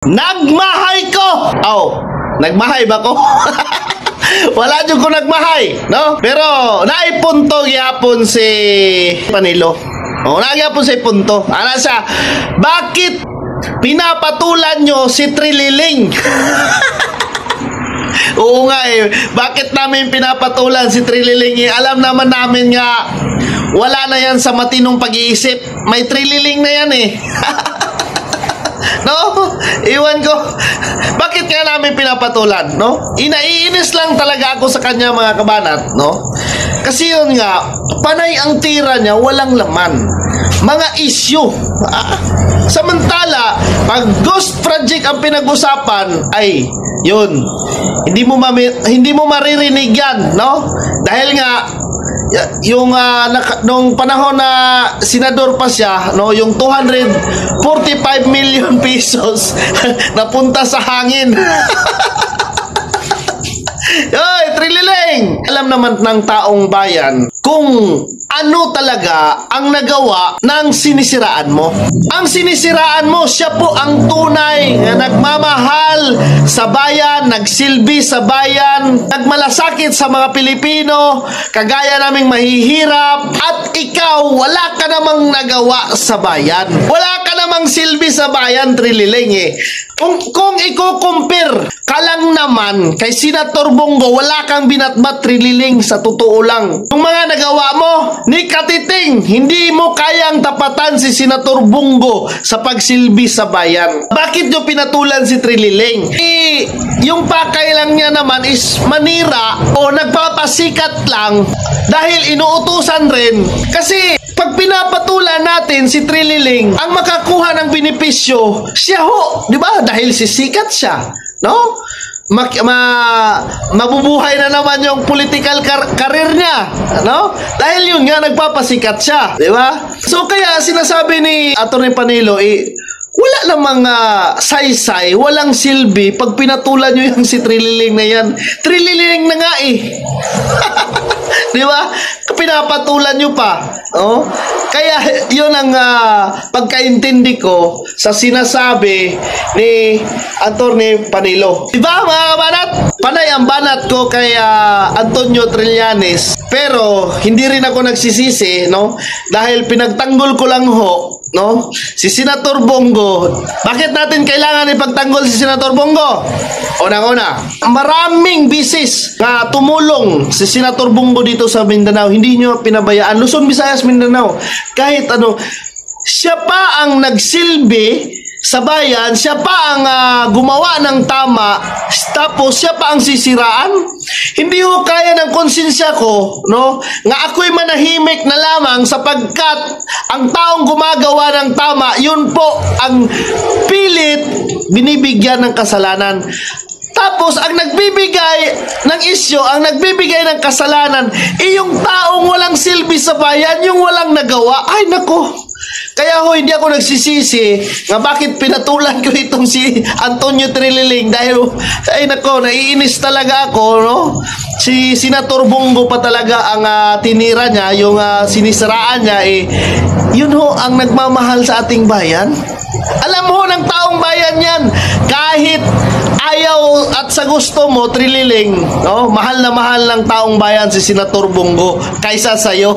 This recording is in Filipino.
Nagmahay ko! Oh, nagmahay ba ko? Wala dyan ko nagmahay, no? Pero, naipunto yapon si Panilo. Oh, nagyapon si punto. Ano siya? Bakit pinapatulan nyo si Trililing? Oo nga eh. Bakit namin pinapatulan si Trililing? Alam naman namin nga, wala na yan sa matinong pag-iisip. May Trililing na yan eh. No? Iwan ko. Bakit nga namin pinapatulan, no? Inaiinis lang talaga ako sa kanya, mga kabanat, no? Kasi yun nga, panay ang tira niya, walang laman. Mga issue. Samantala, pag ghost project ang pinag-usapan, ay, yun. Hindi mo maririnig yan, no? Dahil nga, yung nung panahon na senador pa siya, no, yung 245 million pesos napunta sa hangin. Yoy, Trililing! Alam naman ng taong bayan kung ano talaga ang nagawa ng sinisiraan mo. Ang sinisiraan mo, siya po ang tunay na nagmamahal sa bayan, nagsilbi sa bayan, nagmalasakit sa mga Pilipino, kagaya naming mahihirap, at ikaw, wala ka namang nagawa sa bayan. Wala ka namang silbi sa bayan, Trililing eh. Kung i-compare ka lang naman kay Senator Bongo, wala kang binatbat, Trililing, sa totoo lang. Yung mga nagawa mo, ni Katiting, hindi mo kayang tapatan si Senator Bongo sa pagsilbi sa bayan. Bakit nyo pinatulan si Trililing? Yung pakay lang niya naman is manira o nagpapasikat lang dahil inuutusan rin. Kasi pag pinapatulan natin si Trililing, ang makakuha ng benepisyo, siya ho, di ba? Dahil sisikat siya, no? Mabubuhay na naman yung political career niya, no? Dahil yun nga, nagpapasikat siya, di ba? So kaya sinasabi ni Atty. Panilo, wala namang saysay, walang silbi pag pinatulan nyo yung si Trililing na yan. Trililing na nga eh. Di ba? Pinapatulan nyo pa. Oh? Kaya yun ang pagkaintindi ko sa sinasabi ni Atty. Panilo. Di ba, mga kabanat? Panay ang banat ko kay Antonio Trillanes. Pero hindi rin ako nagsisisi, no? Dahil pinagtanggol ko lang ho, no? Si Senator Bongo. Bakit natin kailangan ipagtanggol si Senator Bongo? Unang-una, maraming bisis na tumulong si Senator Bongo dito sa Mindanao. Hindi nyo pinabayaan. Luzon, Visayas, Mindanao. Kahit ano, siya pa ang nagsilbi sa bayan, siya pa ang gumawa ng tama, tapos siya pa ang sisiraan. Hindi ko kaya ng konsensya ko, no, nga ako'y manahimik na lamang sapagkat ang taong gumagawa ng tama, yun po ang pilit binibigyan ng kasalanan. Tapos, ang nagbibigay ng isyo, ang nagbibigay ng kasalanan, yung taong walang silbi sa bayan, yung walang nagawa. Ay, nako. Kaya ho, hindi ako nagsisisi nga bakit pinatulan ko itong si Antonio Trililing dahil, ay nako, naiinis talaga ako, no? Si Senator Bongo pa talaga ang tinira niya, yung sinisiraan niya, yun ho ang nagmamahal sa ating bayan. Alam ho ng taong bayan yan, kahit ayaw at sa gusto mo, Trililing, no? Mahal na mahal ng taong bayan si Senator Bongo kaysa sa'yo.